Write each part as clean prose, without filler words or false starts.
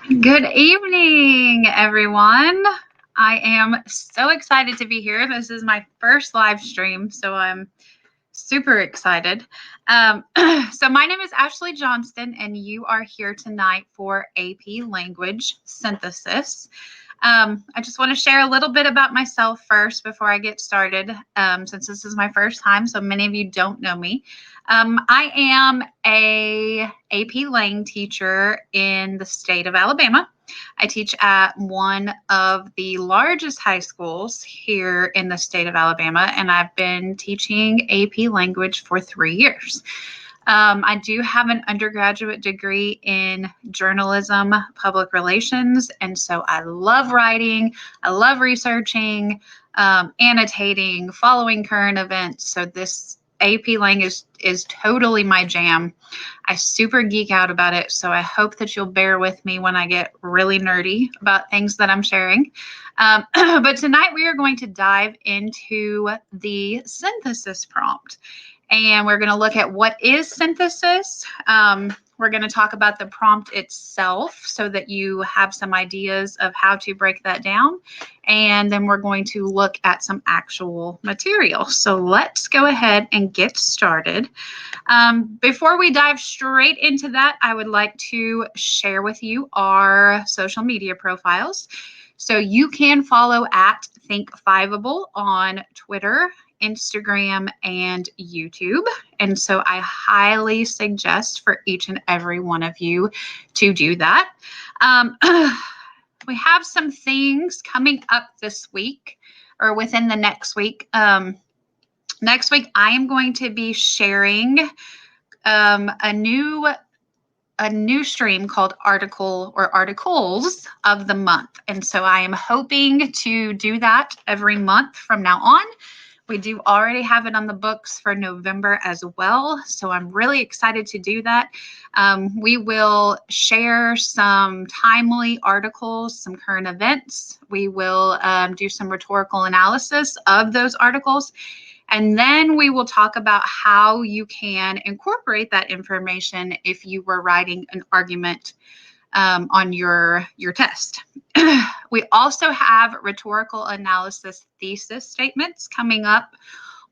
Good evening, everyone. I am so excited to be here. This is my first live stream, so I'm super excited. So my name is Ashly Johnston, and you are here tonight for AP Language Synthesis. I just want to share a little bit about myself first before I get started, since this is my first time, so many of you don't know me. I am a AP Lang teacher in the state of Alabama. I teach at one of the largest high schools here in the state of Alabama, and I've been teaching AP language for 3 years. I do have an undergraduate degree in journalism, public relations, and so I love writing, I love researching, annotating, following current events. So this AP Lang is totally my jam. I super geek out about it, so I hope that you'll bear with me when I get really nerdy about things that I'm sharing. But tonight we are going to dive into the synthesis prompt. And we're going to look at what is synthesis. We're going to talk about the prompt itself so that you have some ideas of how to break that down. And then we're going to look at some actual material. So let's go ahead and get started. Before we dive straight into that, I would like to share with you our social media profiles. So you can follow at ThinkFiveable on Twitter, Instagram, and YouTube. And so I highly suggest for each and every one of you to do that. We have some things coming up this week or within the next week. Next week, I am going to be sharing a new stream called Article or Articles of the Month. And so I am hoping to do that every month from now on. We do already have it on the books for November as well, so I'm really excited to do that. We will share some timely articles, some current events. We will do some rhetorical analysis of those articles, and then we will talk about how you can incorporate that information if you were writing an argument on your test. We also have rhetorical analysis thesis statements coming up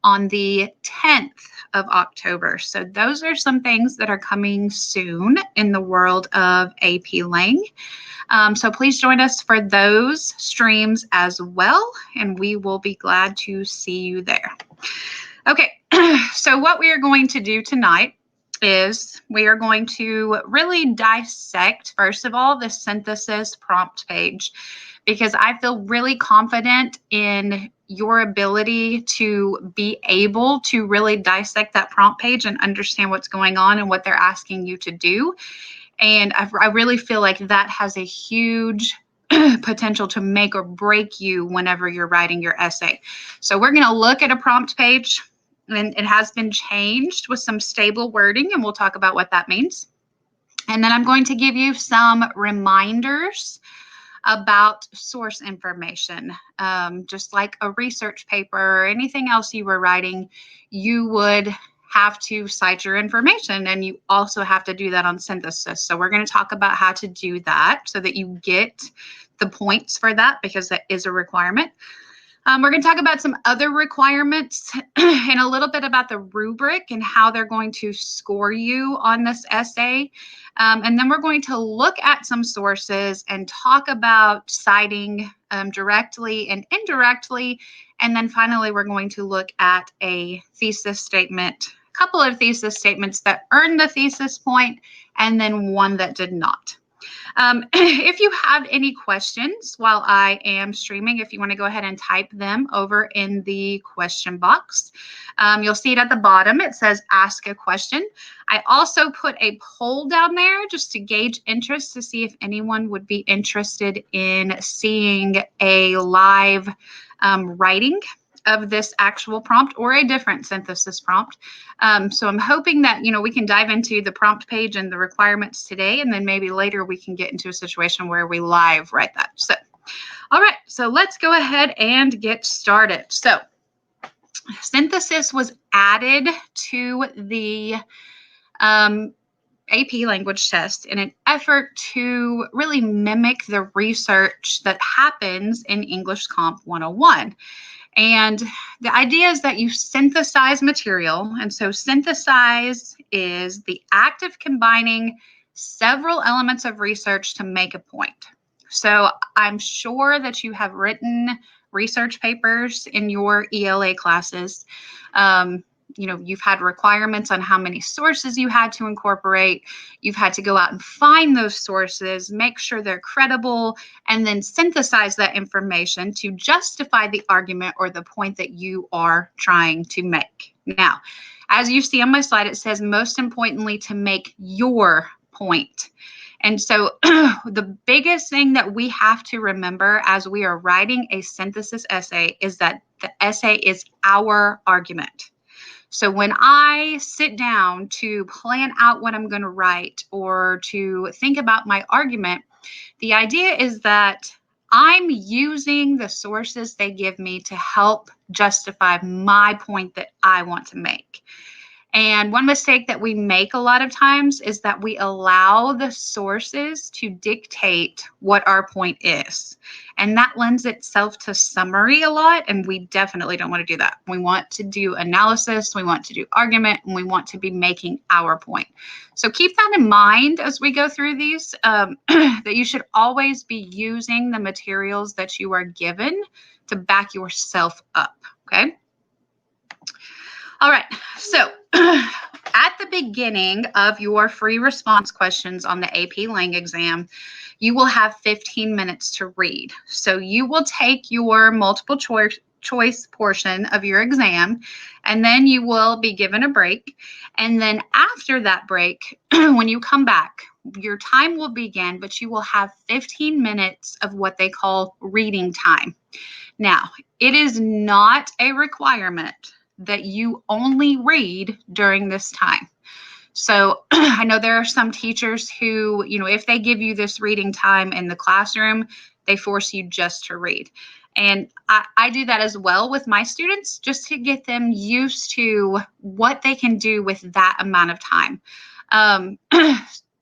on the 10th of October. So those are some things that are coming soon in the world of AP Lang. So please join us for those streams as well, and we will be glad to see you there. Okay, so what we are going to do tonight is we are going to really dissect, first of all, the synthesis prompt page, because I feel really confident in your ability to be able to really dissect that prompt page and understand what's going on and what they're asking you to do. And I really feel like that has a huge potential to make or break you whenever you're writing your essay. So we're going to look at a prompt page, and it has been changed with some stable wording, and we'll talk about what that means. And then I'm going to give you some reminders about source information. Just like a research paper or anything else you were writing, you would have to cite your information, and you also have to do that on synthesis. So we're going to talk about how to do that so that you get the points for that, because that is a requirement. We're going to talk about some other requirements and a little bit about the rubric and how they're going to score you on this essay. And then we're going to look at some sources and talk about citing directly and indirectly. And then finally, we're going to look at a thesis statement, a couple of thesis statements that earned the thesis point, and then one that did not. If you have any questions while I am streaming, if you want to go ahead and type them over in the question box, you'll see it at the bottom. It says ask a question. I also put a poll down there just to gauge interest to see if anyone would be interested in seeing a live writing of this actual prompt or a different synthesis prompt. So I'm hoping that, we can dive into the prompt page and the requirements today, and then maybe later we can get into a situation where we live write that. So, all right, so let's go ahead and get started. So synthesis was added to the AP language test in an effort to really mimic the research that happens in English Comp 101. And the idea is that you synthesize material. And so synthesize is the act of combining several elements of research to make a point. So I'm sure that you have written research papers in your ELA classes. You've had requirements on how many sources you had to incorporate. You've had to go out and find those sources, make sure they're credible, and then synthesize that information to justify the argument or the point that you are trying to make. Now, as you see on my slide, it says most importantly to make your point. And so the biggest thing that we have to remember as we are writing a synthesis essay is that the essay is our argument. So when I sit down to plan out what I'm going to write or to think about my argument, the idea is that I'm using the sources they give me to help justify my point that I want to make. And one mistake that we make a lot of times is that we allow the sources to dictate what our point is. And that lends itself to summary a lot, and we definitely don't want to do that. We want to do analysis, we want to do argument, and we want to be making our point. So keep that in mind as we go through these, that you should always be using the materials that you are given to back yourself up, okay? All right, so at the beginning of your free response questions on the AP Lang exam, you will have 15 minutes to read. So you will take your multiple choice portion of your exam, and then you will be given a break. And then after that break, when you come back, your time will begin, but you will have 15 minutes of what they call reading time. Now, it is not a requirement that you only read during this time. So I know there are some teachers who, if they give you this reading time in the classroom, they force you just to read. And I do that as well with my students, just to get them used to what they can do with that amount of time.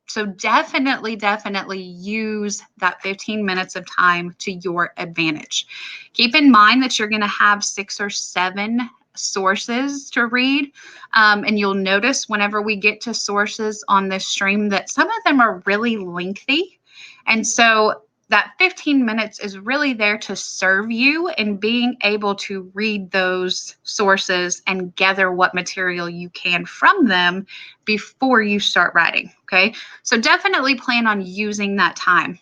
So definitely use that 15 minutes of time to your advantage. Keep in mind that you're going to have 6 or 7 sources to read. And you'll notice whenever we get to sources on this stream that some of them are really lengthy. And so that 15 minutes is really there to serve you in being able to read those sources and gather what material you can from them before you start writing. Okay, so definitely plan on using that time.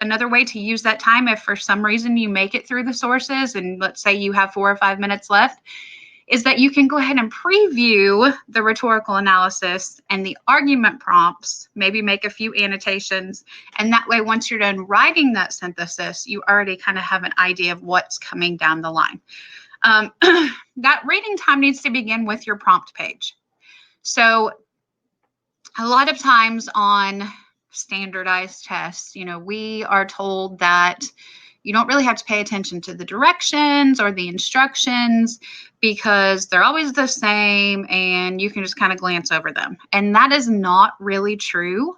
Another way to use that time, if for some reason you make it through the sources and let's say you have 4 or 5 minutes left, is that you can go ahead and preview the rhetorical analysis and the argument prompts, maybe make a few annotations. And that way, once you're done writing that synthesis, you already kind of have an idea of what's coming down the line. That reading time needs to begin with your prompt page. So a lot of times on standardized tests, we are told that you don't really have to pay attention to the directions or the instructions because they're always the same and you can just kind of glance over them. And that is not really true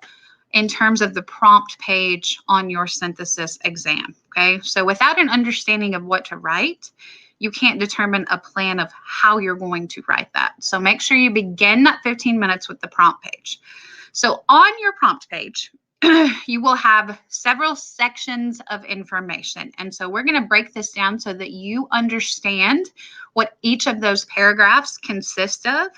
in terms of the prompt page on your synthesis exam, okay? So without an understanding of what to write, you can't determine a plan of how you're going to write that. So make sure you begin that 15 minutes with the prompt page. So on your prompt page, you will have several sections of information. And so we're going to break this down so that you understand what each of those paragraphs consist of.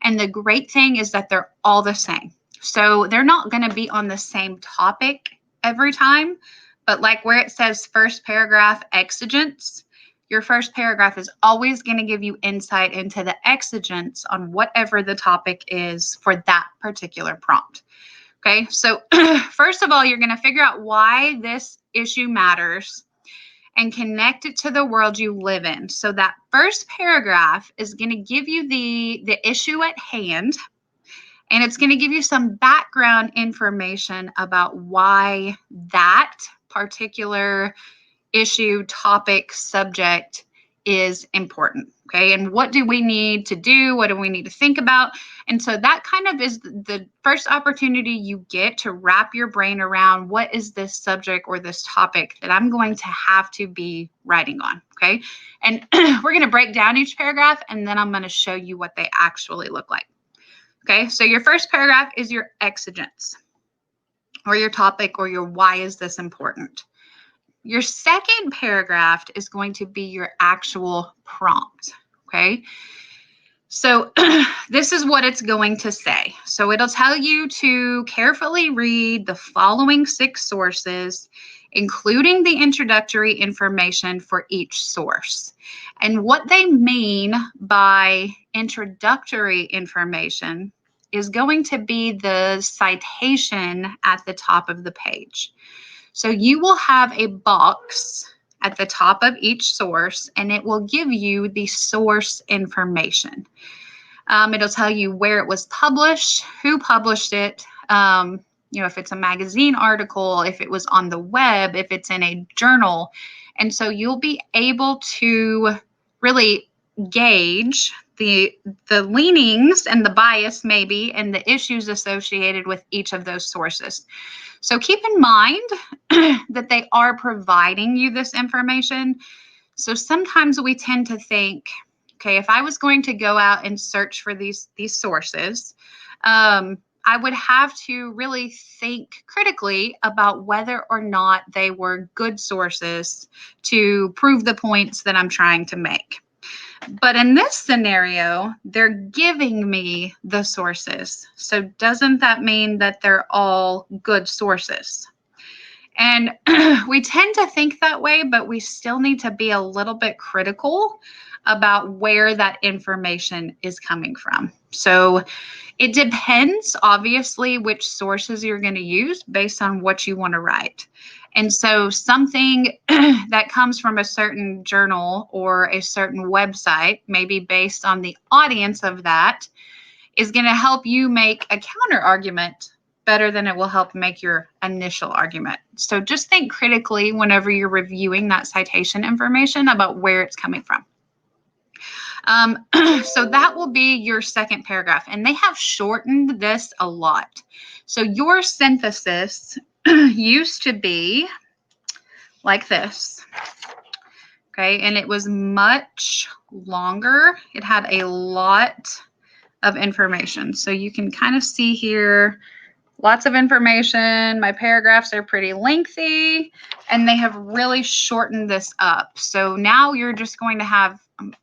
And the great thing is that they're all the same. So they're not going to be on the same topic every time, but like where it says first paragraph exigence, your first paragraph is always going to give you insight into the exigence on whatever the topic is for that particular prompt. Okay, so first of all, you're going to figure out why this issue matters and connect it to the world you live in. So that first paragraph is going to give you the issue at hand, and it's going to give you some background information about why that particular issue, topic, subject is important, okay? And what do we need to do? What do we need to think about? And so that kind of is the first opportunity you get to wrap your brain around what is this subject or this topic that I'm going to have to be writing on, okay? And we're going to break down each paragraph, and then I'm going to show you what they actually look like. Okay, so your first paragraph is your exigence, or your topic, or your why is this important. Your second paragraph is going to be your actual prompt, okay? So this is what it's going to say. So it'll tell you to carefully read the following 6 sources, including the introductory information for each source. And what they mean by introductory information is going to be the citation at the top of the page. So you will have a box at the top of each source, and it will give you the source information. It'll tell you where it was published, who published it, if it's a magazine article, if it was on the web, if it's in a journal. And so you'll be able to really gauge the leanings and the bias maybe and the issues associated with each of those sources. So keep in mind that they are providing you this information. So sometimes we tend to think, okay, if I was going to go out and search for these sources, I would have to really think critically about whether or not they were good sources to prove the points that I'm trying to make. But in this scenario, they're giving me the sources. So doesn't that mean that they're all good sources? And we tend to think that way, but we still need to be a little bit critical about where that information is coming from. So it depends, obviously, which sources you're going to use based on what you want to write. And so something that comes from a certain journal or a certain website, maybe based on the audience of that, is going to help you make a counter argument better than it will help make your initial argument. So just think critically whenever you're reviewing that citation information about where it's coming from. So that will be your second paragraph, and they have shortened this a lot. So your synthesis used to be like this, okay, and it was much longer. It had a lot of information. So you can kind of see here, lots of information. My paragraphs are pretty lengthy, and they have really shortened this up. So now you're just going to have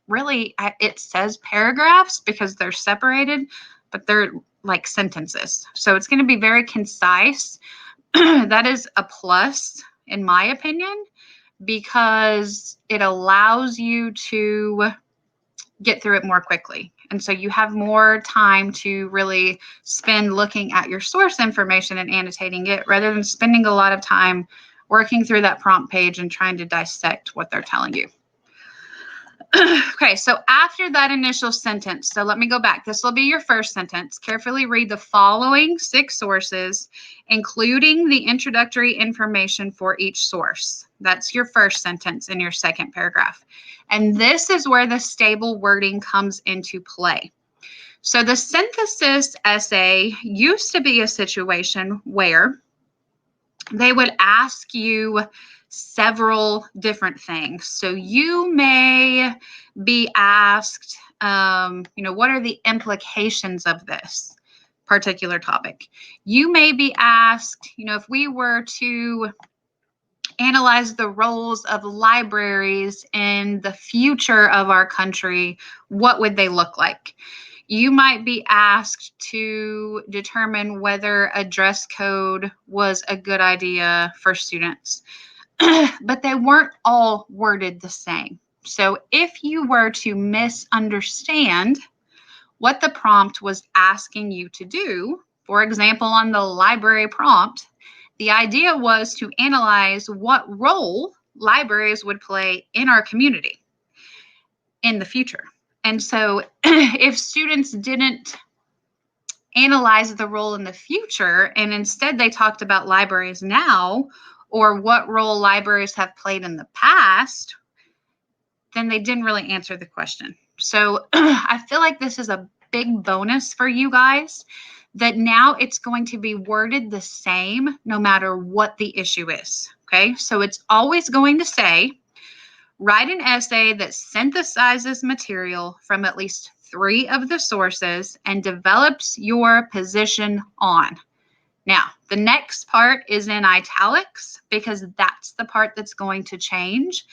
really, it says paragraphs because they're separated, but they're like sentences. So it's going to be very concise. That is a plus, in my opinion, because it allows you to get through it more quickly. And so you have more time to really spend looking at your source information and annotating it rather than spending a lot of time working through that prompt page and trying to dissect what they're telling you. Okay, so after that initial sentence, so let me go back. This will be your first sentence. Carefully read the following 6 sources, including the introductory information for each source. That's your first sentence in your second paragraph. And this is where the stable wording comes into play. So the synthesis essay used to be a situation where they would ask you several different things. So you may be asked, what are the implications of this particular topic? You may be asked, if we were to analyze the roles of libraries in the future of our country, what would they look like? You might be asked to determine whether a dress code was a good idea for students, but they weren't all worded the same. So if you were to misunderstand what the prompt was asking you to do, for example, on the library prompt, the idea was to analyze what role libraries would play in our community in the future. And so if students didn't analyze the role in the future and instead they talked about libraries now or what role libraries have played in the past, then they didn't really answer the question. So I feel like this is a big bonus for you guys, that now it's going to be worded the same no matter what the issue is. Okay, so it's always going to say, write an essay that synthesizes material from at least 3 of the sources and develops your position on. Now, the next part is in italics because that's the part that's going to change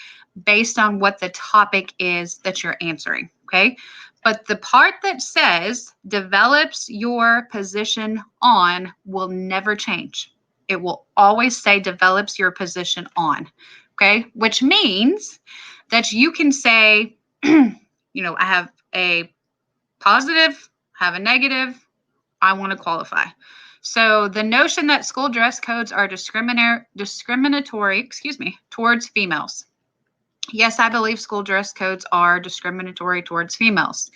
based on what the topic is that you're answering, okay? But the part that says develops your position on will never change. It will always say develops your position on, okay? Which means that you can say, I have a positive, have a negative, I want to qualify. So the notion that school dress codes are discriminatory, towards females. Yes, I believe school dress codes are discriminatory towards females.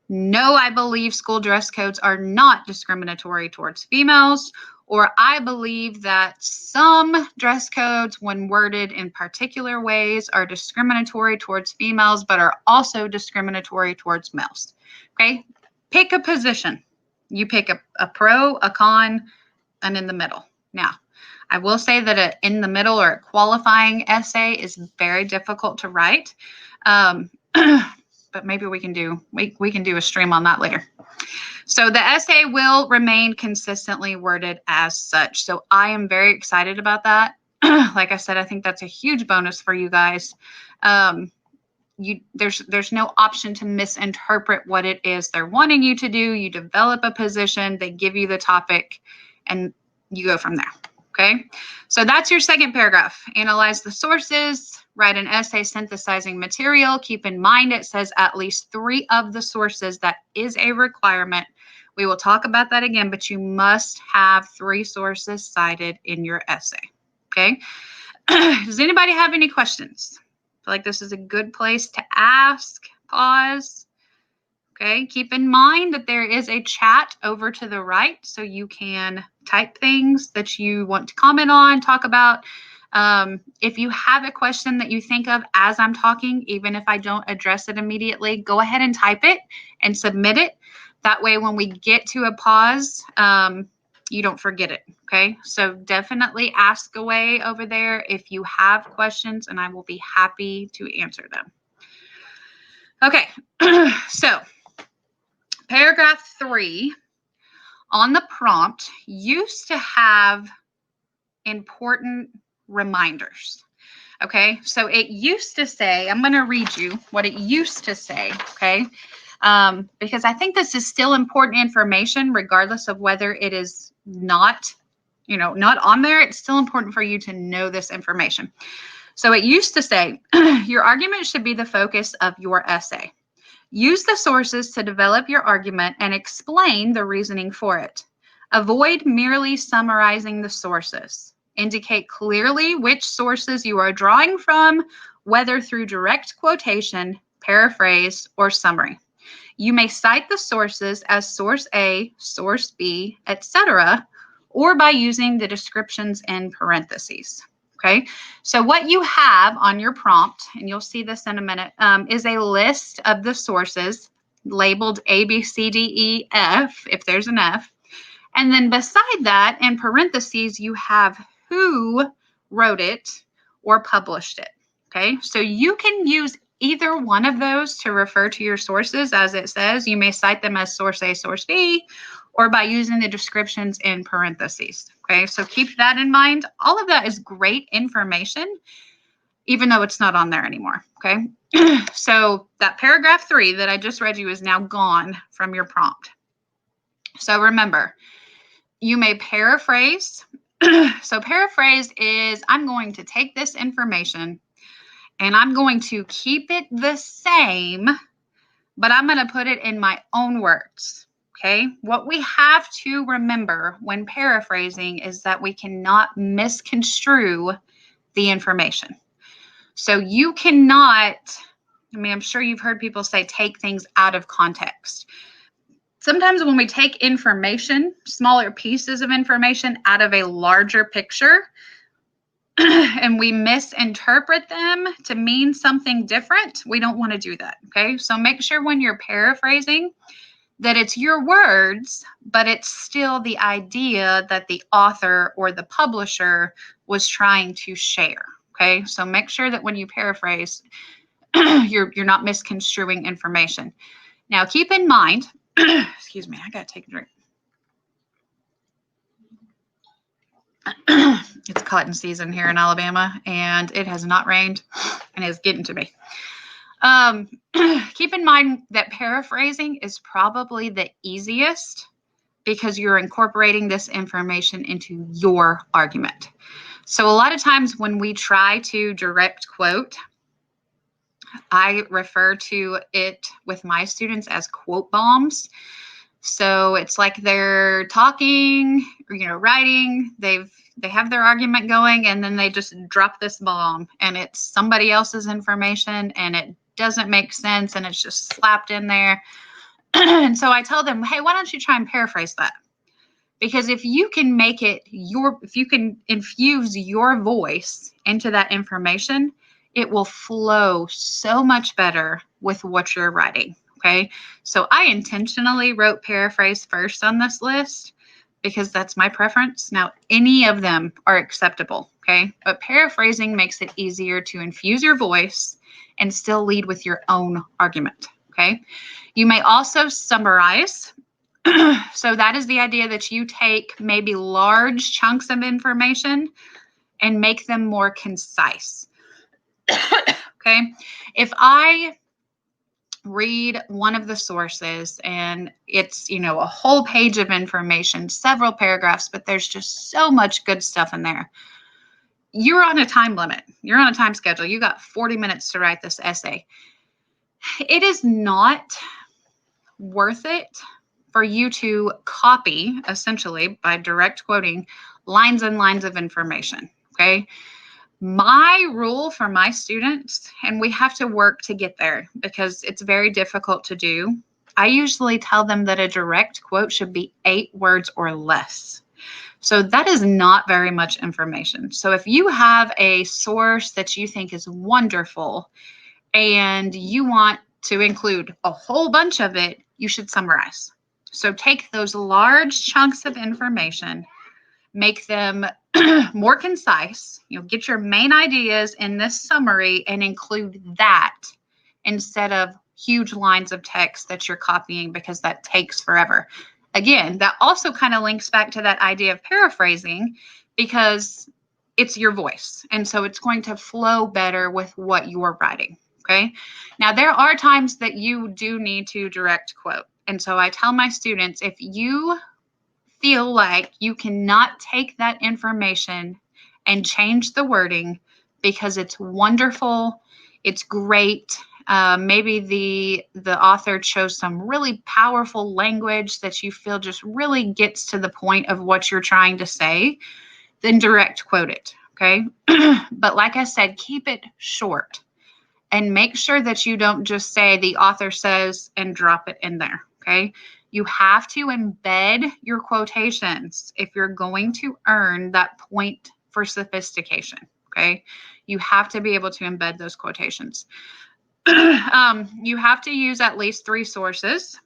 No, I believe school dress codes are not discriminatory towards females, or I believe that some dress codes, when worded in particular ways, are discriminatory towards females, but are also discriminatory towards males. Okay, pick a position. You pick a pro, a con, and in the middle. Now, I will say that an in the middle or a qualifying essay is very difficult to write, but maybe we can do a stream on that later. So the essay will remain consistently worded as such. So I am very excited about that. Like I said, I think that's a huge bonus for you guys. There's no option to misinterpret what it is they're wanting you to do. You develop a position, they give you the topic, and you go from there. Okay, so that's your second paragraph. Analyze the sources, write an essay synthesizing material. Keep in mind it says at least 3 of the sources. That is a requirement. We will talk about that again, but you must have 3 sources cited in your essay. Okay, does anybody have any questions? I feel like this is a good place to ask, pause. Okay, keep in mind that there is a chat over to the right, so you can type things that you want to comment on, talk about. If you have a question that you think of as I'm talking, even if I don't address it immediately, go ahead and type it and submit it. That way, when we get to a pause, you don't forget it, okay? So definitely ask away over there if you have questions, and I will be happy to answer them. Okay, so paragraph 3 on the prompt used to have important reminders. Okay, so it used to say, I'm going to read you what it used to say, okay? Because I think this is still important information, regardless of whether it is not on there. It's still important for you to know this information. So it used to say, your argument should be the focus of your essay. Use the sources to develop your argument and explain the reasoning for it. Avoid merely summarizing the sources. Indicate clearly which sources you are drawing from, whether through direct quotation, paraphrase, or summary. You may cite the sources as source A, source B, etc., or by using the descriptions in parentheses. Okay, so what you have on your prompt, and you'll see this in a minute, is a list of the sources labeled A, B, C, D, E, F, if there's an F. And then beside that, in parentheses, you have who wrote it or published it. Okay, so you can use either one of those to refer to your sources. As it says, you may cite them as source A, source B, or by using the descriptions in parentheses. Okay, so keep that in mind. All of that is great information, even though it's not on there anymore. Okay, so that paragraph 3 that I just read you is now gone from your prompt. So remember, you may paraphrase. So paraphrase is, I'm going to take this information and I'm going to keep it the same, but I'm going to put it in my own words. Okay, what we have to remember when paraphrasing is that we cannot misconstrue the information. So you cannot, I'm sure you've heard people say take things out of context. Sometimes when we take information, smaller pieces of information out of a larger picture, and we misinterpret them to mean something different, we don't want to do that, okay? So make sure when you're paraphrasing that it's your words, but it's still the idea that the author or the publisher was trying to share, okay? So make sure that when you paraphrase, you're not misconstruing information. Now, keep in mind, excuse me, I got to take a drink. It's cotton season here in Alabama, and it has not rained, and it's getting to me. Keep in mind that paraphrasing is probably the easiest because you're incorporating this information into your argument. So a lot of times when we try to direct quote, I refer to it with my students as quote bombs. So it's like they're talking, writing, they have their argument going, and then they just drop this bomb, and it's somebody else's information, and it doesn't make sense, and it's just slapped in there. And so I tell them, hey, why don't you try and paraphrase that? Because if you can make it if you can infuse your voice into that information, it will flow so much better with what you're writing. Okay, so I intentionally wrote paraphrase first on this list because that's my preference. Now, any of them are acceptable, okay? But paraphrasing makes it easier to infuse your voice and still lead with your own argument, okay? You may also summarize. So that is the idea that you take maybe large chunks of information and make them more concise, okay? If I read one of the sources and it's, a whole page of information, several paragraphs, but there's just so much good stuff in there. You're on a time limit. You're on a time schedule. You got 40 minutes to write this essay. It is not worth it for you to copy, essentially, by direct quoting, lines and lines of information, okay? My rule for my students, and we have to work to get there because it's very difficult to do. I usually tell them that a direct quote should be 8 words or less. So that is not very much information. So if you have a source that you think is wonderful and you want to include a whole bunch of it, you should summarize. So take those large chunks of information, make them more concise, get your main ideas in this summary and include that instead of huge lines of text that you're copying because that takes forever. Again, that also kind of links back to that idea of paraphrasing because it's your voice. And so it's going to flow better with what you're writing. Okay. Now, there are times that you do need to direct quote. And so I tell my students, if you feel like you cannot take that information and change the wording because it's wonderful, it's great, maybe the author chose some really powerful language that you feel just really gets to the point of what you're trying to say, then direct quote it, okay? But like I said, keep it short and make sure that you don't just say the author says and drop it in there, okay? You have to embed your quotations if you're going to earn that point for sophistication, okay? You have to be able to embed those quotations. You have to use at least 3 sources.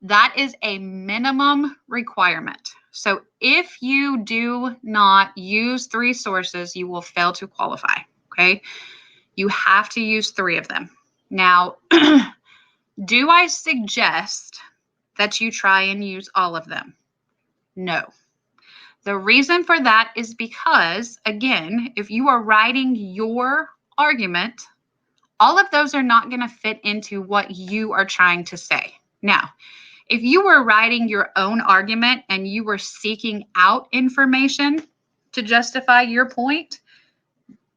That is a minimum requirement. So if you do not use 3 sources, you will fail to qualify, okay? You have to use 3 of them. Now, do I suggest that you try and use all of them? No. The reason for that is because, again, if you are writing your argument, all of those are not going to fit into what you are trying to say. Now, if you were writing your own argument and you were seeking out information to justify your point,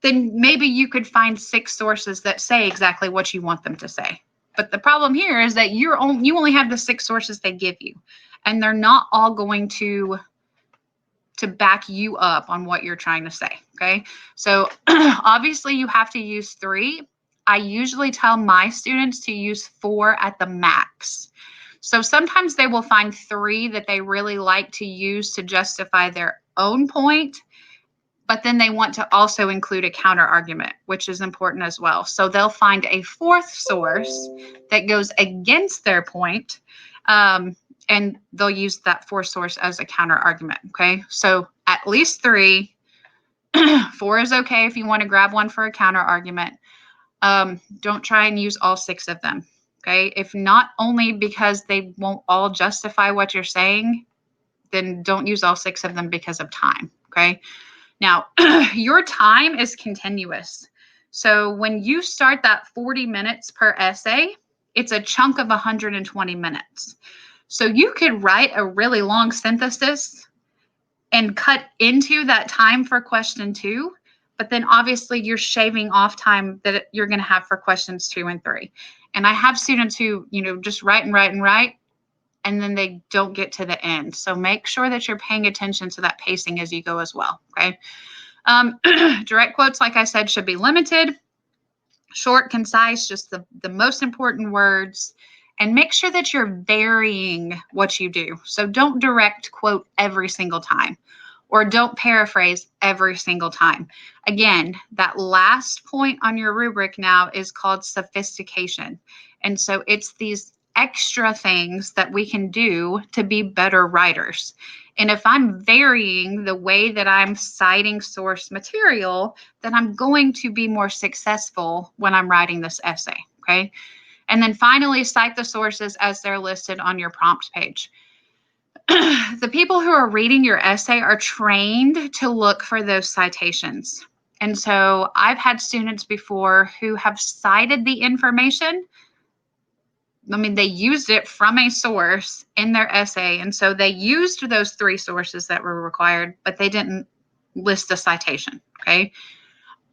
then maybe you could find 6 sources that say exactly what you want them to say. But the problem here is that you only have the 6 sources they give you, and they're not all going to back you up on what you're trying to say, okay? So obviously you have to use 3. I usually tell my students to use 4 at the max. So sometimes they will find 3 that they really like to use to justify their own point. but then they want to also include a counter argument, which is important as well. So they'll find a fourth source that goes against their point, and they'll use that fourth source as a counter argument. Okay, so at least 3. 4 is okay if you want to grab one for a counter argument. Don't try and use all 6 of them. Okay, if not only because they won't all justify what you're saying, then don't use all 6 of them because of time. Okay. Now, your time is continuous. So when you start that 40 minutes per essay, it's a chunk of 120 minutes. So you could write a really long synthesis and cut into that time for question 2, but then obviously you're shaving off time that you're going to have for questions 2 and 3. And I have students who, just write and write and write, and then they don't get to the end. So make sure that you're paying attention to that pacing as you go as well. Okay. Direct quotes, like I said, should be limited, short, concise, just the most important words, and make sure that you're varying what you do. So don't direct quote every single time, or don't paraphrase every single time. Again, that last point on your rubric now is called sophistication. And so it's these extra things that we can do to be better writers. And if I'm varying the way that I'm citing source material, then I'm going to be more successful when I'm writing this essay, okay? And then finally, cite the sources as they're listed on your prompt page. The people who are reading your essay are trained to look for those citations. And so I've had students before who have cited the information. They used it from a source in their essay. And so they used those 3 sources that were required, but they didn't list the citation. Okay.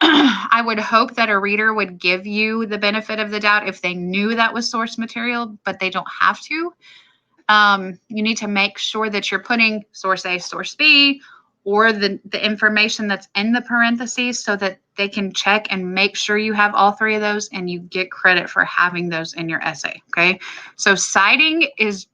I would hope that a reader would give you the benefit of the doubt if they knew that was source material, but they don't have to. You need to make sure that you're putting source A, source B, or the information that's in the parentheses so that they can check and make sure you have all 3 of those and you get credit for having those in your essay. Okay. So citing is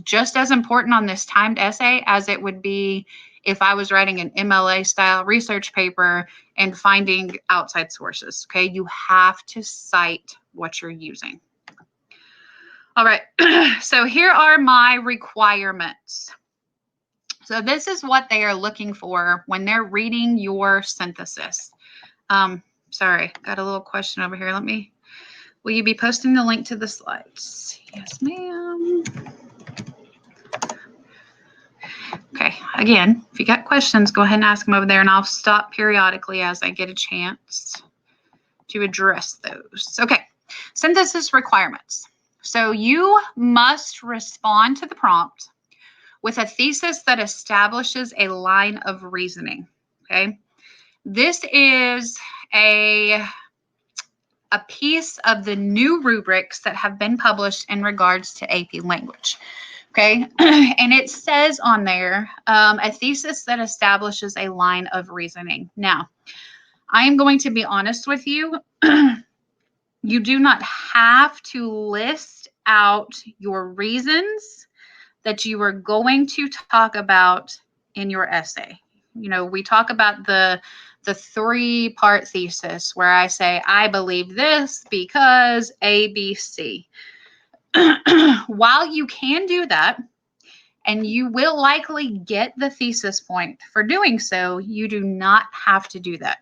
just as important on this timed essay as it would be if I was writing an MLA style research paper and finding outside sources. Okay. You have to cite what you're using. All right. So here are my requirements. So this is what they are looking for when they're reading your synthesis. Sorry, got a little question over here. Will you be posting the link to the slides? Yes, ma'am. Okay, again, if you got questions, go ahead and ask them over there, and I'll stop periodically as I get a chance to address those. Okay, synthesis requirements. So you must respond to the prompt with a thesis that establishes a line of reasoning, okay? This is a piece of the new rubrics that have been published in regards to AP language, okay? And it says on there, a thesis that establishes a line of reasoning. Now, I am going to be honest with you. You do not have to list out your reasons that you are going to talk about in your essay. We talk about the 3-part thesis where I say, I believe this because A, B, C. While you can do that, and you will likely get the thesis point for doing so, you do not have to do that.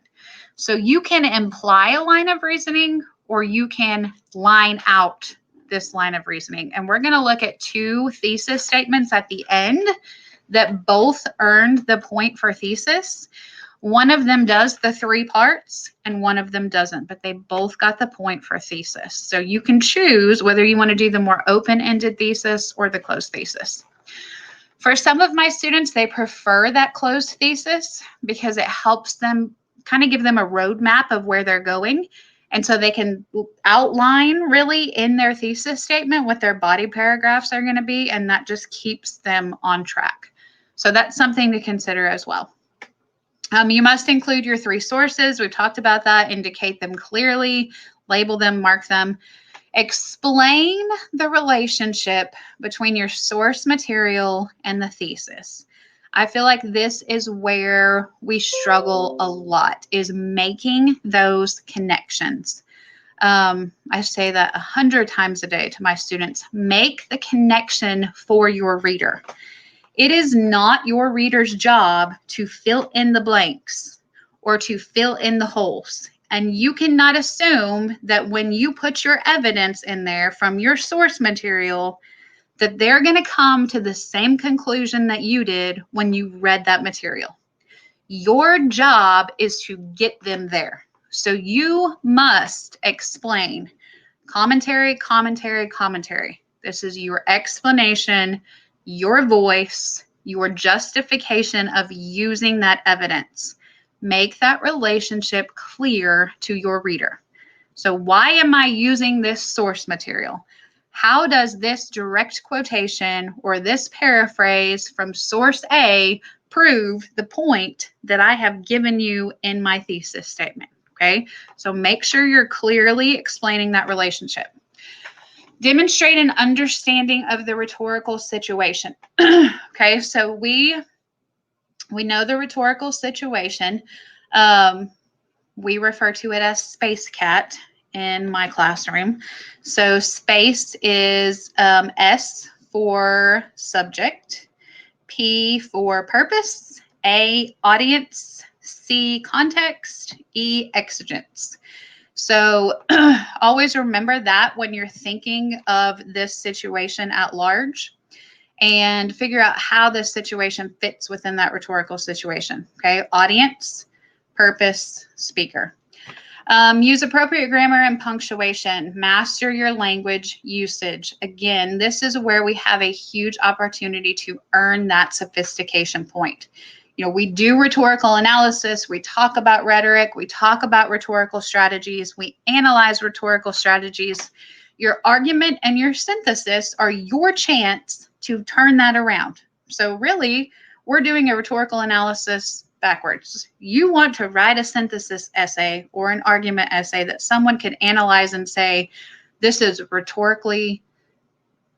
So you can imply a line of reasoning, or you can line out this line of reasoning. And we're going to look at 2 thesis statements at the end that both earned the point for thesis. One of them does the 3 parts and one of them doesn't, but they both got the point for thesis. So you can choose whether you want to do the more open-ended thesis or the closed thesis. For some of my students, they prefer that closed thesis because it helps them kind of give them a roadmap of where they're going. And so they can outline really in their thesis statement what their body paragraphs are going to be, and that just keeps them on track. So that's something to consider as well. You must include your 3 sources. We've talked about that. Indicate them clearly, label them, mark them. Explain the relationship between your source material and the thesis. I feel like this is where we struggle a lot, is making those connections. I say that 100 times a day to my students. Make the connection for your reader. It is not your reader's job to fill in the blanks or to fill in the holes. And you cannot assume that when you put your evidence in there from your source material, that they're going to come to the same conclusion that you did when you read that material. Your job is to get them there. So you must explain commentary, commentary, commentary. This is your explanation, your voice, your justification of using that evidence. Make that relationship clear to your reader. So why am I using this source material? How does this direct quotation or this paraphrase from source A prove the point that I have given you in my thesis statement? Okay, so make sure you're clearly explaining that relationship. Demonstrate an understanding of the rhetorical situation. Okay, so we know the rhetorical situation. We refer to it as space cat in my classroom. So space is S for subject, P for purpose, A, audience, C, context, E, exigence. So always remember that when you're thinking of this situation at large, and figure out how this situation fits within that rhetorical situation. Okay, audience, purpose, speaker. Use appropriate grammar and punctuation. Master your language usage. Again, this is where we have a huge opportunity to earn that sophistication point. You know, we do rhetorical analysis. We talk about rhetoric. We talk about rhetorical strategies. We analyze rhetorical strategies. Your argument and your synthesis are your chance to turn that around. So really, we're doing a rhetorical analysis backwards. You want to write a synthesis essay or an argument essay that someone can analyze and say, this is rhetorically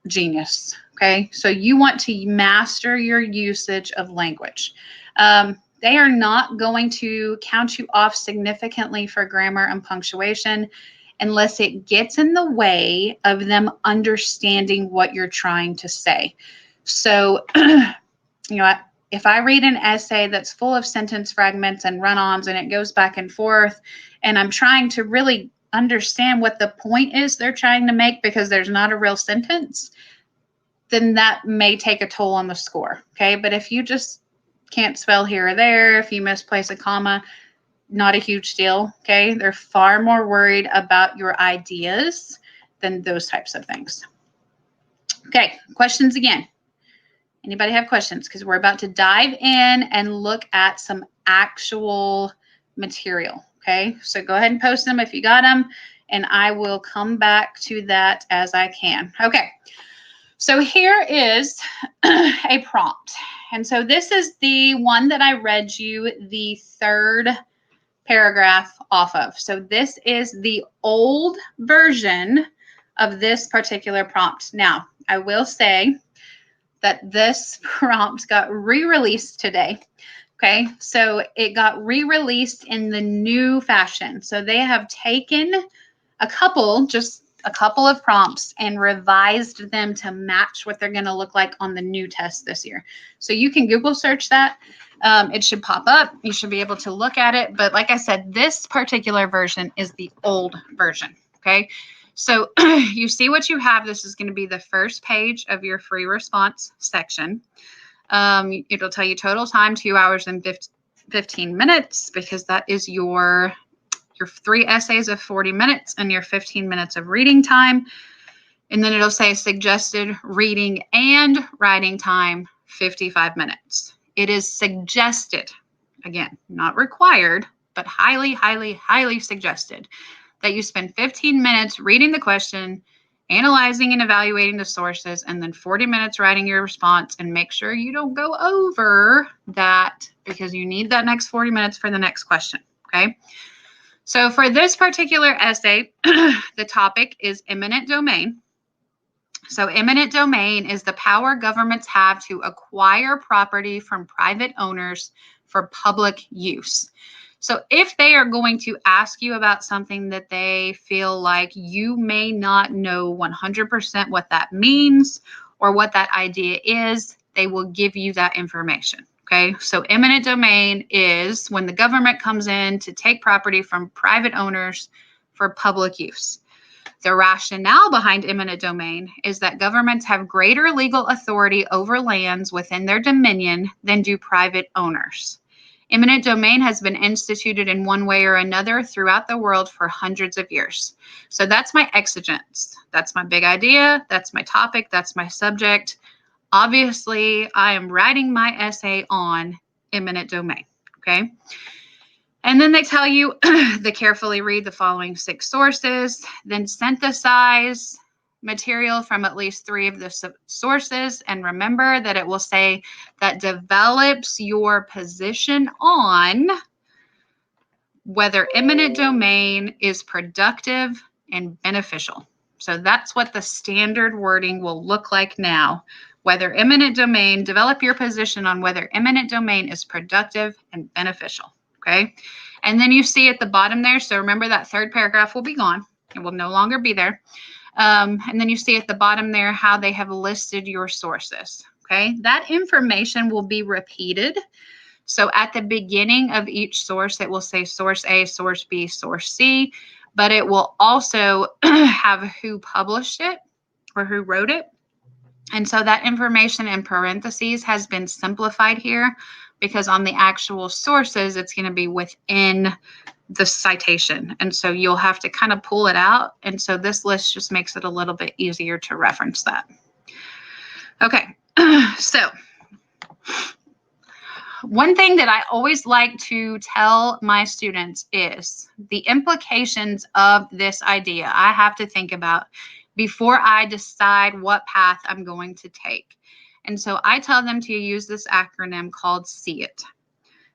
genius. Okay, so you want to master your usage of language. They are not going to count you off significantly for grammar and punctuation unless it gets in the way of them understanding what you're trying to say. So, you know, if I read an essay that's full of sentence fragments and run-ons and it goes back and forth, and I'm trying to really understand what the point is they're trying to make because there's not a real sentence, then that may take a toll on the score, okay? But if you just can't spell here or there, if you misplace a comma, not a huge deal, okay? They're far more worried about your ideas than those types of things. Okay, questions again. Anybody have questions? Because we're about to dive in and look at some actual material, okay? So go ahead and post them if you got them, and I will come back to that as I can. Okay, so here is a prompt. And so this is the one that I read you the third paragraph off of. So this is the old version of this particular prompt. Now, I will say that this prompt got re-released today. Okay, so it got re-released in the new fashion. So they have taken just a couple of prompts and revised them to match what they're going to look like on the new test this year. So you can Google search that. It should pop up. You should be able to look at it. But like I said, this particular version is the old version. Okay, so you see what you have. This is going to be the first page of your free response section. It'll tell you total time, 2 hours and 15 minutes, because that is your 3 essays of 40 minutes and your 15 minutes of reading time. And then it'll say suggested reading and writing time, 55 minutes. It is suggested, again, not required, but highly, highly, highly suggested that you spend 15 minutes reading the question, analyzing and evaluating the sources, and then 40 minutes writing your response, and make sure you don't go over that because you need that next 40 minutes for the next question, okay? So for this particular essay, the topic is eminent domain. So eminent domain is the power governments have to acquire property from private owners for public use. So if they are going to ask you about something that they feel like you may not know 100% what that means or what that idea is, they will give you that information. Okay, so eminent domain is when the government comes in to take property from private owners for public use. The rationale behind eminent domain is that governments have greater legal authority over lands within their dominion than do private owners. Eminent domain has been instituted in one way or another throughout the world for hundreds of years. So that's my exigence. That's my big idea. That's my topic. That's my subject. Obviously, I am writing my essay on eminent domain. Okay. And then they tell you to carefully read the following 6 sources, then synthesize material from at least 3 of the sources. And remember that it will say that develops your position on whether eminent domain is productive and beneficial. So that's what the standard wording will look like now. Whether eminent domain, develop your position on whether eminent domain is productive and beneficial. Okay. And then you see at the bottom there, so remember that third paragraph will be gone. It will no longer be there. And then you see at the bottom there how they have listed your sources. Okay. That information will be repeated. So at the beginning of each source, it will say source A, source B, source C, but it will also have who published it or who wrote it. And so that information in parentheses has been simplified here because on the actual sources, it's going to be within the citation. And so you'll have to kind of pull it out. And so this list just makes it a little bit easier to reference that. Okay, so one thing that I always like to tell my students is the implications of this idea I have to think about before I decide what path I'm going to take. And so I tell them to use this acronym called SEE IT.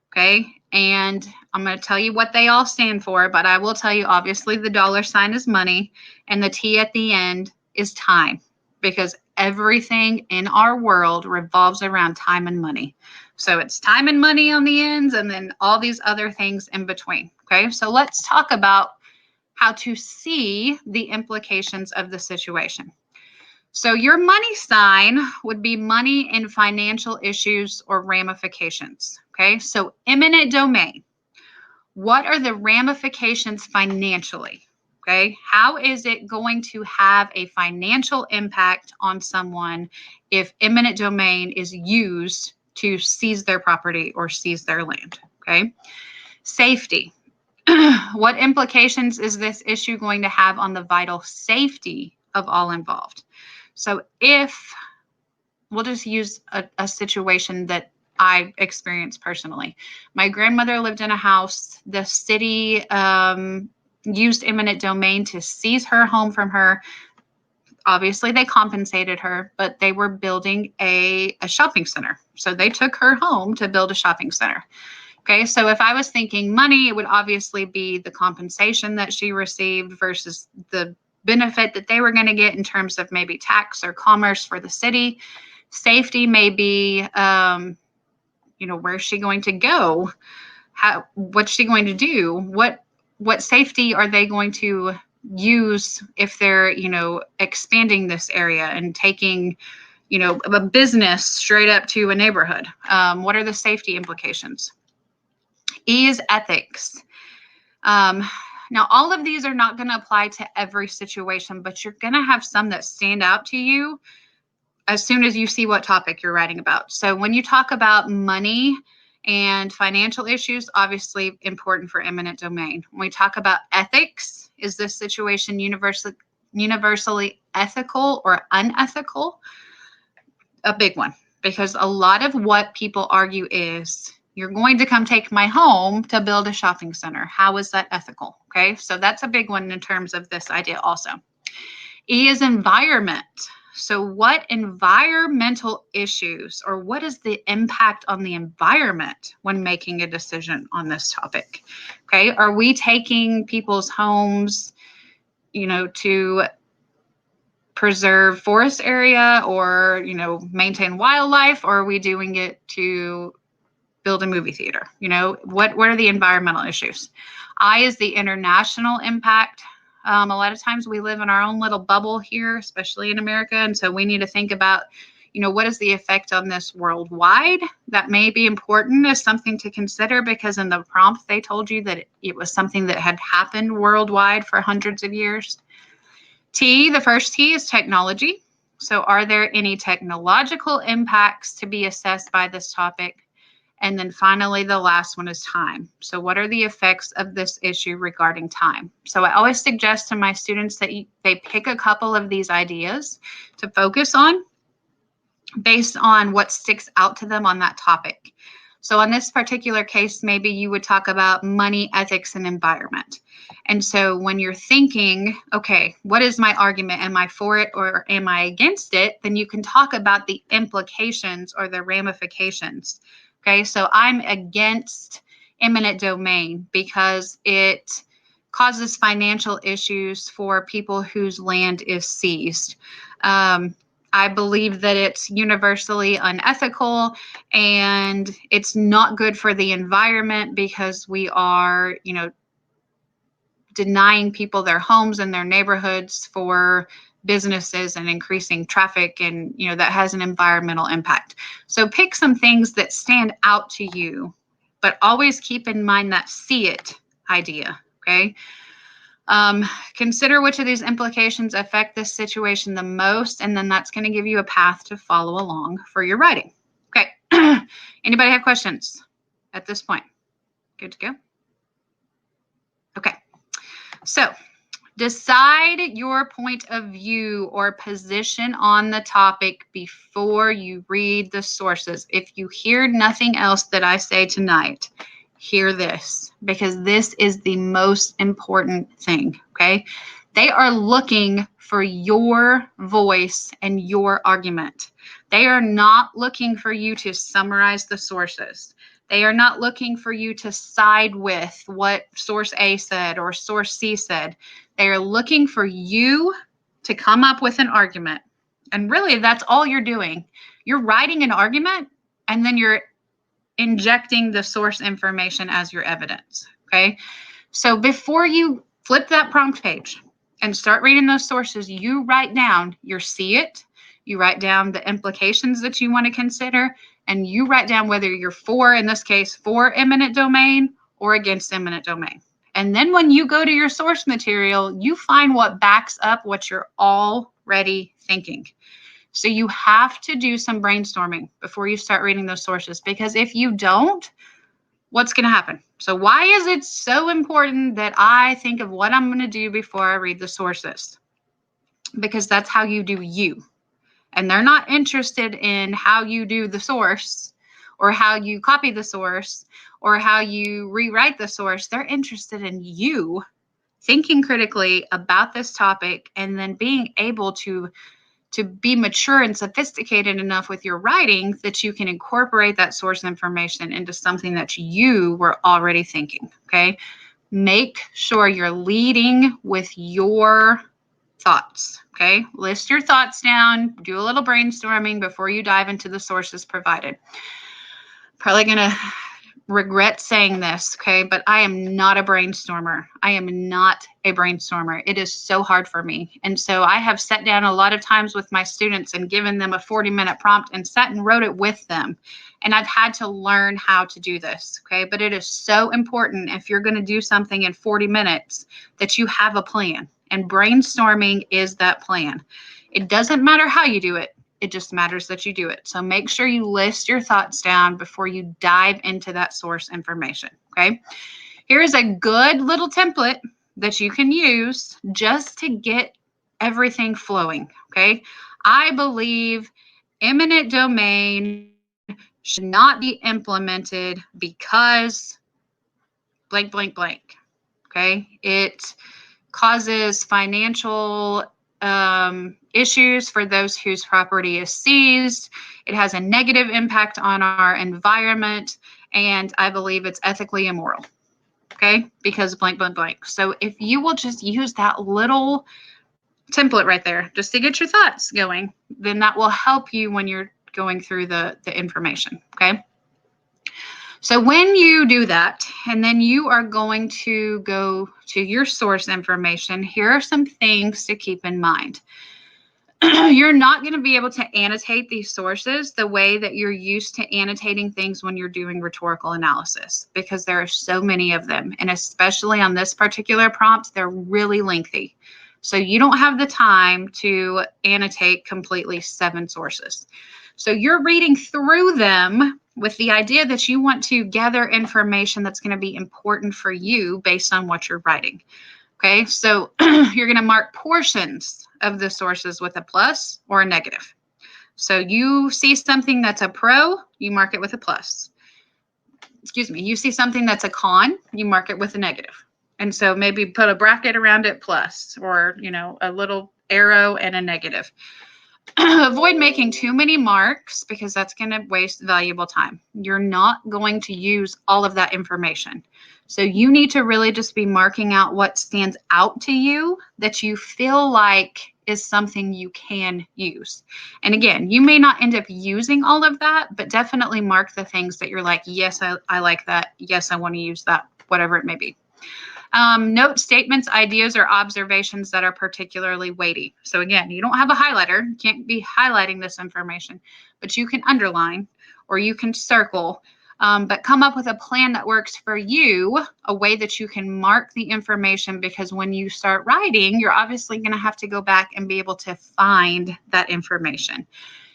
Okay, and I'm going to tell you what they all stand for, but I will tell you obviously the $ is money and the T at the end is time, because everything in our world revolves around time and money. So it's time and money on the ends and then all these other things in between. Okay, so let's talk about how to see the implications of the situation. So your money sign would be money in financial issues or ramifications. Okay, so eminent domain. What are the ramifications financially? Okay, how is it going to have a financial impact on someone if eminent domain is used to seize their property or seize their land? Okay, safety. What implications is this issue going to have on the vital safety of all involved? So if we'll just use a situation that I experienced personally. My grandmother lived in a house. The city used eminent domain to seize her home from her. Obviously, they compensated her, but they were building a shopping center. So they took her home to build a shopping center. Okay, so if I was thinking money, it would obviously be the compensation that she received versus the benefit that they were going to get in terms of maybe tax or commerce for the city. Safety may be, where's she going to go? What's she going to do? What safety are they going to use if they're, expanding this area and taking, a business straight up to a neighborhood? What are the safety implications? E is ethics. Now, all of these are not going to apply to every situation, but you're going to have some that stand out to you as soon as you see what topic you're writing about. So when you talk about money and financial issues, obviously important for eminent domain. When we talk about ethics, is this situation universally ethical or unethical? A big one, because a lot of what people argue is, you're going to come take my home to build a shopping center. How is that ethical? Okay, so that's a big one in terms of this idea also. E is environment. So what environmental issues or what is the impact on the environment when making a decision on this topic? Okay, are we taking people's homes, to preserve forest area or, maintain wildlife, or are we doing it to build a movie theater? What are the environmental issues? I is the international impact. A lot of times we live in our own little bubble here, especially in America. And so we need to think about, what is the effect on this worldwide? That may be important as something to consider, because in the prompt, they told you that it was something that had happened worldwide for hundreds of years. T, the first T is technology. So are there any technological impacts to be assessed by this topic? And then finally, the last one is time. So what are the effects of this issue regarding time? So I always suggest to my students that they pick a couple of these ideas to focus on based on what sticks out to them on that topic. So in this particular case, maybe you would talk about money, ethics, and environment. And so when you're thinking, okay, what is my argument? Am I for it or am I against it? Then you can talk about the implications or the ramifications. Okay, so I'm against eminent domain because it causes financial issues for people whose land is seized. I believe that it's universally unethical and it's not good for the environment because we are, denying people their homes and their neighborhoods for businesses and increasing traffic, and that has an environmental impact. So pick some things that stand out to you, but always keep in mind that see it idea, okay? Consider which of these implications affect this situation the most, and then that's going to give you a path to follow along for your writing. Okay. Anybody have questions at this point? Good to go? Okay. So decide your point of view or position on the topic before you read the sources. If you hear nothing else that I say tonight, hear this, because this is the most important thing, okay? They are looking for your voice and your argument. They are not looking for you to summarize the sources. They are not looking for you to side with what source A said or source C said. They are looking for you to come up with an argument. And really, that's all you're doing. You're writing an argument, and then you're injecting the source information as your evidence, okay? So before you flip that prompt page and start reading those sources, you write down your see it, you write down the implications that you want to consider, and you write down whether you're for, in this case, for eminent domain or against eminent domain. And then when you go to your source material, you find what backs up what you're already thinking. So you have to do some brainstorming before you start reading those sources, because if you don't, what's going to happen? So why is it so important that I think of what I'm going to do before I read the sources? Because that's how you do you. And they're not interested in how you do the source or how you copy the source or how you rewrite the source. They're interested in you thinking critically about this topic and then being able to be mature and sophisticated enough with your writing that you can incorporate that source information into something that you were already thinking, okay? Make sure you're leading with your thoughts, okay? List your thoughts down, do a little brainstorming before you dive into the sources provided. Probably going to regret saying this, okay? But I am not a brainstormer. I am not a brainstormer. It is so hard for me. And so I have sat down a lot of times with my students and given them a 40-minute prompt and sat and wrote it with them. And I've had to learn how to do this, okay? But it is so important if you're going to do something in 40 minutes that you have a plan. And brainstorming is that plan. It doesn't matter how you do it. It just matters that you do it. So make sure you list your thoughts down before you dive into that source information, okay? Here is a good little template that you can use just to get everything flowing, okay? I believe eminent domain should not be implemented because blank, blank, blank, okay? It causes financial issues for those whose property is seized. It has a negative impact on our environment, and I believe it's ethically immoral, okay? Because blank, blank, blank. So if you will just use that little template right there just to get your thoughts going. Then that will help you when you're going through the information, okay? So when you do that, and then you are going to go to your source information, here are some things to keep in mind. You're not going to be able to annotate these sources the way that you're used to annotating things when you're doing rhetorical analysis, because there are so many of them. And especially on this particular prompt, they're really lengthy. So you don't have the time to annotate completely 7 sources. So you're reading through them with the idea that you want to gather information that's going to be important for you based on what you're writing. Okay, so you're going to mark portions of the sources with a plus or a negative. So you see something that's a pro, you mark it with a plus. Excuse me, you see something that's a con, you mark it with a negative. And so maybe put a bracket around it plus, or, you know, a little arrow and a negative. Avoid making too many marks because that's going to waste valuable time. You're not going to use all of that information. So you need to really just be marking out what stands out to you that you feel like is something you can use. And again, you may not end up using all of that, but definitely mark the things that you're like, yes, I like that. Yes, I want to use that, whatever it may be. Note statements, ideas, or observations that are particularly weighty. So again, you don't have a highlighter. You can't be highlighting this information, but you can underline or you can circle, but come up with a plan that works for you, a way that you can mark the information, because when you start writing, you're obviously going to have to go back and be able to find that information.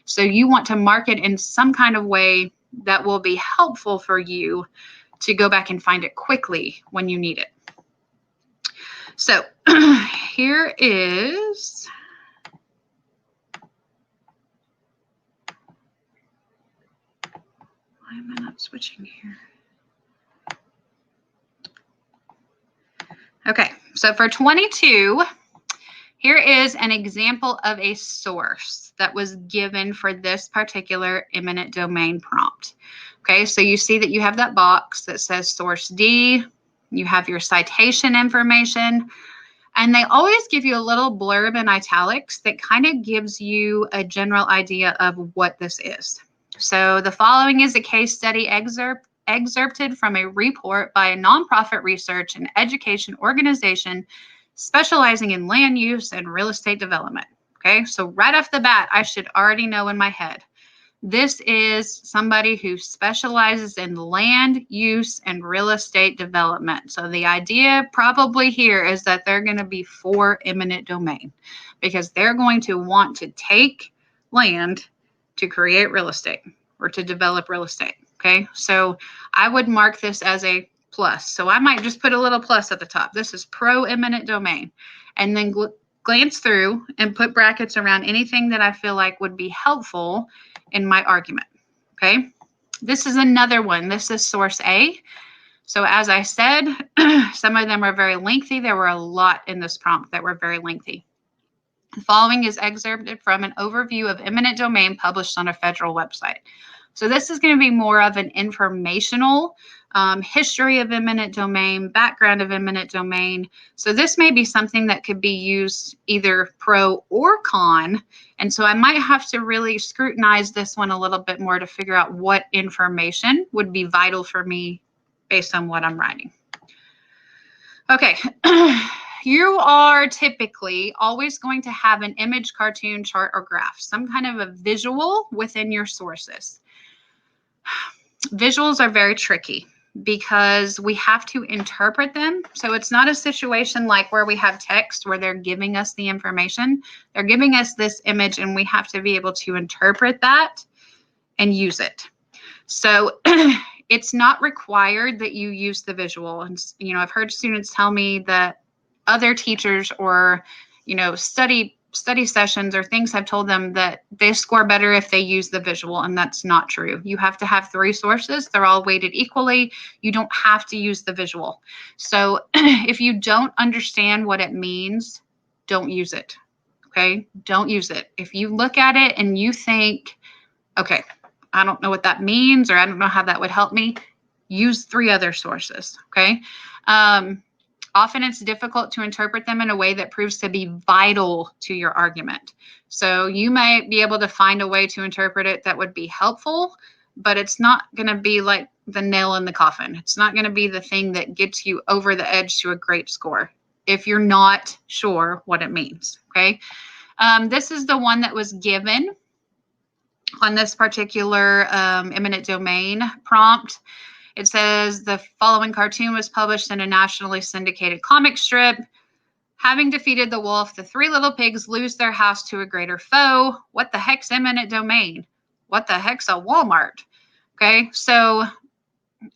So you want to mark it in some kind of way that will be helpful for you to go back and find it quickly when you need it. So here is why am I not switching here? Okay, so for 22, here is an example of a source that was given for this particular eminent domain prompt. Okay, so you see that you have that box that says source D, you have your citation information, and they always give you a little blurb in italics that kind of gives you a general idea of what this is. So the following is a case study excerpted from a report by a nonprofit research and education organization specializing in land use and real estate development. Okay, so right off the bat, I should already know in my head, this is somebody who specializes in land use and real estate development. So the idea probably here is that they're going to be for eminent domain, because they're going to want to take land to create real estate or to develop real estate. Okay, so I would mark this as a plus. So I might just put a little plus at the top. This is pro eminent domain, and then glance through and put brackets around anything that I feel like would be helpful in my argument. Okay, this is another one. This is source A. So as I said, some of them are very lengthy. There were a lot in this prompt that were very lengthy. The following is excerpted from an overview of eminent domain published on a federal website. So this is going to be more of an informational history of eminent domain, background of eminent domain. So this may be something that could be used either pro or con. And so I might have to really scrutinize this one a little bit more to figure out what information would be vital for me based on what I'm writing. Okay. You are typically always going to have an image, cartoon, chart, or graph, some kind of a visual within your sources. Visuals are very tricky because we have to interpret them. So it's not a situation like where we have text where they're giving us the information. They're giving us this image and we have to be able to interpret that and use it. So it's not required that you use the visual. And, you know, I've heard students tell me that other teachers or, you know, study sessions or things have told them that they score better if they use the visual, and that's not true. You have to have 3 sources. They're all weighted equally. You don't have to use the visual. So if you don't understand what it means, don't use it. Okay? Don't use it. If you look at it and you think, okay, I don't know what that means, or I don't know how that would help me, use 3 other sources. Okay? Often it's difficult to interpret them in a way that proves to be vital to your argument. So you might be able to find a way to interpret it that would be helpful, but it's not going to be like the nail in the coffin. It's not going to be the thing that gets you over the edge to a great score if you're not sure what it means, okay? This is the one that was given on this particular eminent domain prompt. It says the following cartoon was published in a nationally syndicated comic strip. Having defeated the wolf, the three little pigs lose their house to a greater foe. What the heck's eminent domain? What the heck's a Walmart? Okay, so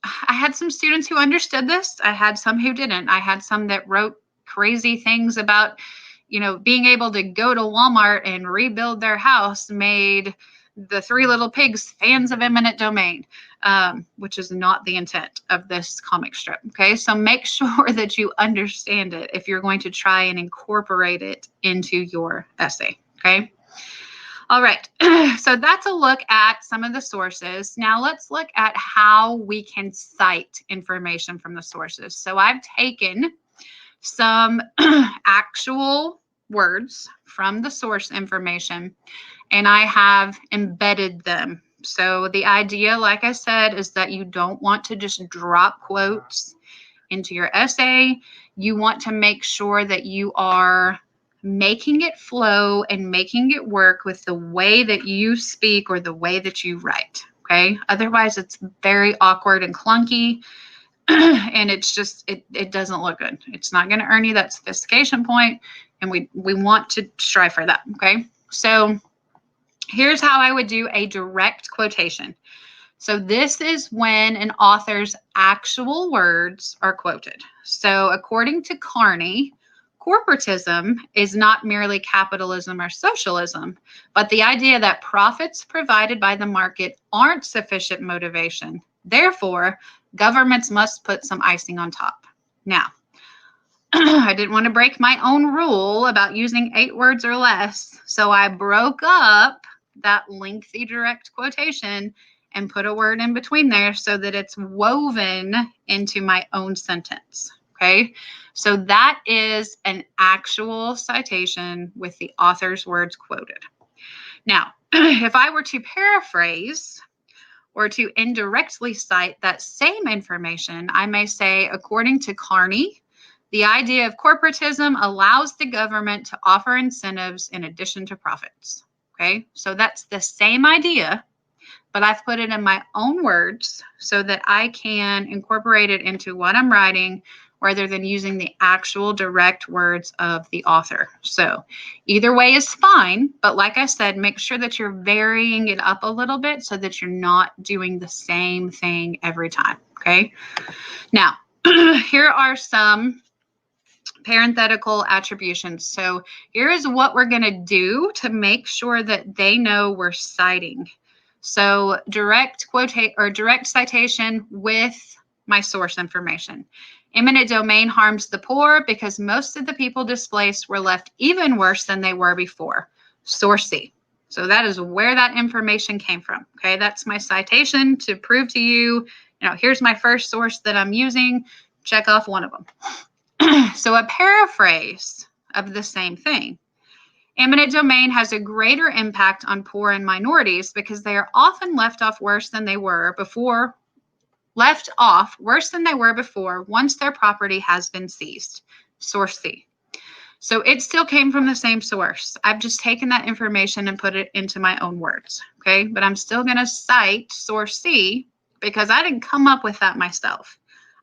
I had some students who understood this. I had some who didn't. I had some that wrote crazy things about, being able to go to Walmart and rebuild their house made the three little pigs fans of eminent domain, which is not the intent of this comic strip. Okay, so make sure that you understand it if you're going to try and incorporate it into your essay. Okay. All right, so that's a look at some of the sources. Now let's look at how we can cite information from the sources. So I've taken some actual words from the source information and I have embedded them. So the idea, like I said, is that you don't want to just drop quotes into your essay. You want to make sure that you are making it flow and making it work with the way that you speak or the way that you write, okay? Otherwise, it's very awkward and clunky, and it's just, it doesn't look good. It's not going to earn you that sophistication point, and we want to strive for that, okay? So here's how I would do a direct quotation. So this is when an author's actual words are quoted. So according to Carney, corporatism is not merely capitalism or socialism, but the idea that profits provided by the market aren't sufficient motivation. Therefore, governments must put some icing on top. Now, I didn't want to break my own rule about using 8 words or less, so I broke up that lengthy direct quotation and put a word in between there so that it's woven into my own sentence. Okay, so that is an actual citation with the author's words quoted. Now, if I were to paraphrase or to indirectly cite that same information, I may say, according to Carney, the idea of corporatism allows the government to offer incentives in addition to profits. Okay, so that's the same idea, but I've put it in my own words so that I can incorporate it into what I'm writing rather than using the actual direct words of the author. So either way is fine, but like I said, make sure that you're varying it up a little bit so that you're not doing the same thing every time, okay? Now, here are some parenthetical attributions. So here is what we're going to do to make sure that they know we're citing. So direct citation with my source information. Eminent domain harms the poor because most of the people displaced were left even worse than they were before. Source C. So that is where that information came from. Okay, that's my citation to prove to you, here's my first source that I'm using. Check off one of them. So a paraphrase of the same thing. Eminent domain has a greater impact on poor and minorities because they are often left off worse than they were before once their property has been seized. Source C. So it still came from the same source. I've just taken that information and put it into my own words, okay? But I'm still going to cite source C because I didn't come up with that myself.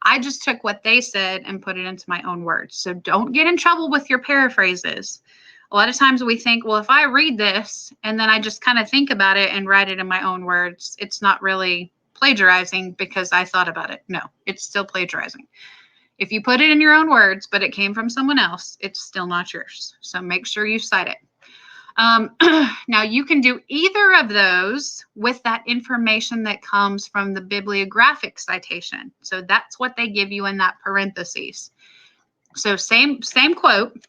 I just took what they said and put it into my own words. So don't get in trouble with your paraphrases. A lot of times we think, well, if I read this and then I just kind of think about it and write it in my own words, it's not really plagiarizing because I thought about it. No, it's still plagiarizing. If you put it in your own words, but it came from someone else, it's still not yours. So make sure you cite it. Now you can do either of those with that information that comes from the bibliographic citation. So that's what they give you in that parentheses. So same quote.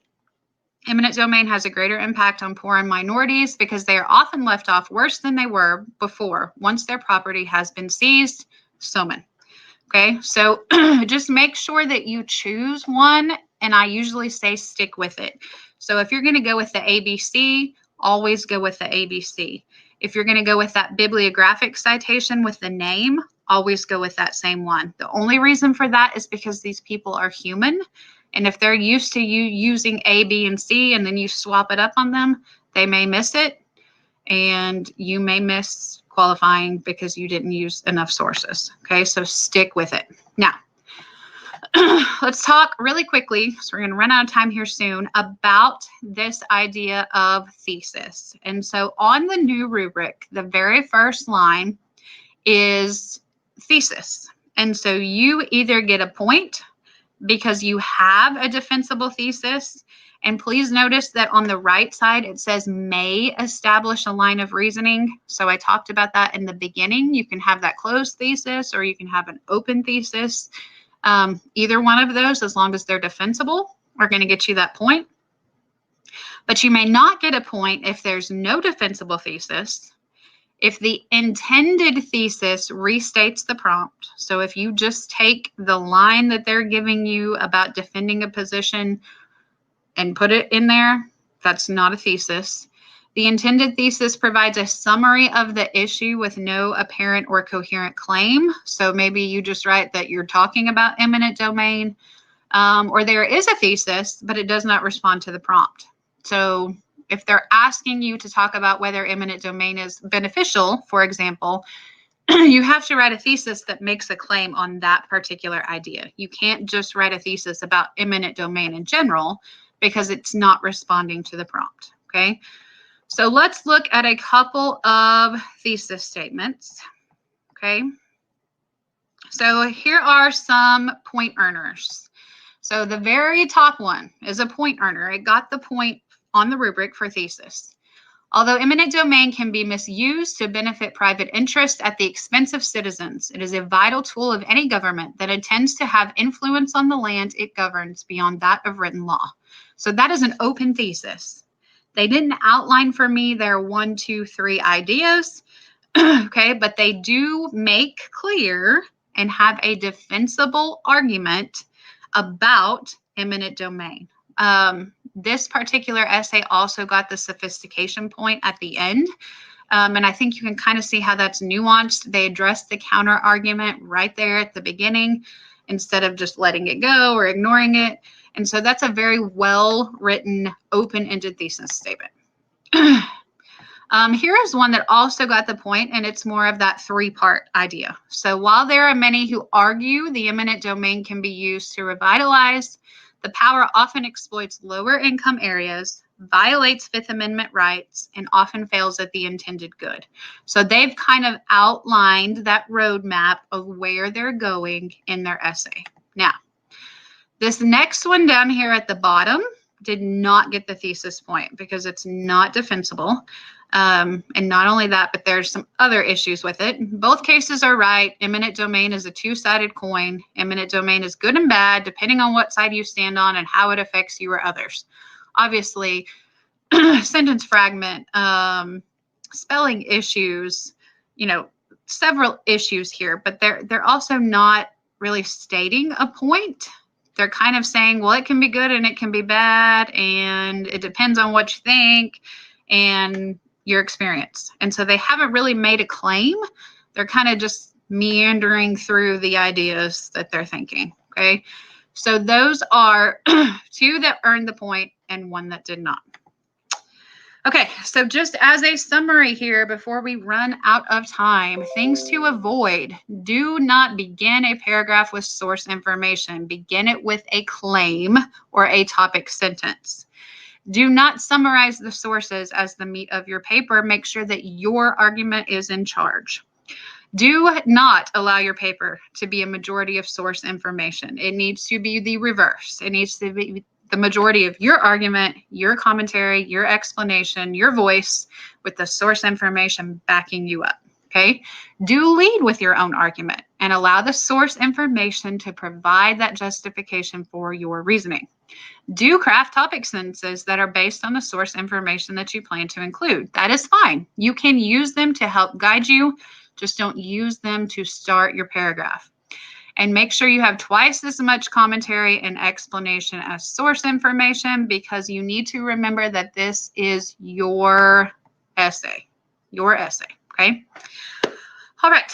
Eminent domain has a greater impact on poor and minorities because they are often left off worse than they were before once their property has been seized. Soman. Okay, so just make sure that you choose one, and I usually say stick with it. So if you're going to go with the ABC, always go with the ABC. If you're going to go with that bibliographic citation with the name, always go with that same one. The only reason for that is because these people are human, and if they're used to you using A, B, and C, and then you swap it up on them, they may miss it, and you may miss qualifying because you didn't use enough sources. Okay, so stick with it. Now, let's talk really quickly, so we're going to run out of time here soon, about this idea of thesis. And so on the new rubric, the very first line is thesis. And so you either get a point because you have a defensible thesis. And please notice that on the right side, it says may establish a line of reasoning. So I talked about that in the beginning. You can have that closed thesis or you can have an open thesis. Either one of those, as long as they're defensible, are going to get you that point. But you may not get a point if there's no defensible thesis, if the intended thesis restates the prompt. So if you just take the line that they're giving you about defending a position and put it in there, that's not a thesis. The intended thesis provides a summary of the issue with no apparent or coherent claim. So maybe you just write that you're talking about eminent domain, or there is a thesis, but it does not respond to the prompt. So if they're asking you to talk about whether eminent domain is beneficial, for example, you have to write a thesis that makes a claim on that particular idea. You can't just write a thesis about eminent domain in general because it's not responding to the prompt, okay? So let's look at a couple of thesis statements, okay? So here are some point earners. So the very top one is a point earner. It got the point on the rubric for thesis. Although eminent domain can be misused to benefit private interest at the expense of citizens, it is a vital tool of any government that intends to have influence on the land it governs beyond that of written law. So that is an open thesis. They didn't outline for me their 1, 2, 3 ideas, okay, but they do make clear and have a defensible argument about eminent domain. This particular essay also got the sophistication point at the end. And I think you can kind of see how that's nuanced. They addressed the counter argument right there at the beginning instead of just letting it go or ignoring it. And so that's a very well-written, open-ended thesis statement. Here is one that also got the point, and it's more of that 3-part idea. So while there are many who argue the eminent domain can be used to revitalize, the power often exploits lower income areas, violates Fifth Amendment rights, and often fails at the intended good. So they've kind of outlined that roadmap of where they're going in their essay. Now, this next one down here at the bottom did not get the thesis point because it's not defensible. And not only that, but there's some other issues with it. Both cases are right. Eminent domain is a two-sided coin. Eminent domain is good and bad, depending on what side you stand on and how it affects you or others. Obviously, sentence fragment, spelling issues, several issues here, but they're also not really stating a point. They're kind of saying, well, it can be good and it can be bad, and it depends on what you think and your experience. And so they haven't really made a claim. They're kind of just meandering through the ideas that they're thinking, okay? So those are 2 that earned the point and 1 that did not. Okay, so just as a summary here before we run out of time, things to avoid. Do not begin a paragraph with source information. Begin it with a claim or a topic sentence. Do not summarize the sources as the meat of your paper. Make sure that your argument is in charge. Do not allow your paper to be a majority of source information. It needs to be the reverse. It needs to be the majority of your argument, your commentary, your explanation, your voice, with the source information backing you up, okay? Do lead with your own argument and allow the source information to provide that justification for your reasoning. Do craft topic sentences that are based on the source information that you plan to include. That is fine. You can use them to help guide you. Just don't use them to start your paragraph. And make sure you have twice as much commentary and explanation as source information, because you need to remember that this is your essay. Your essay, okay? All right,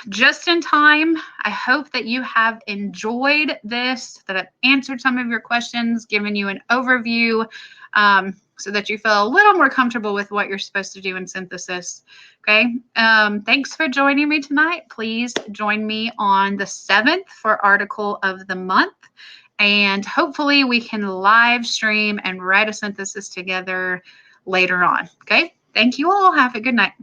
just in time. I hope that you have enjoyed this, that I've answered some of your questions, given you an overview, so that you feel a little more comfortable with what you're supposed to do in synthesis. Okay, thanks for joining me tonight. Please join me on the 7th for Article of the Month, and hopefully we can live stream and write a synthesis together later on. Okay, thank you all. Have a good night.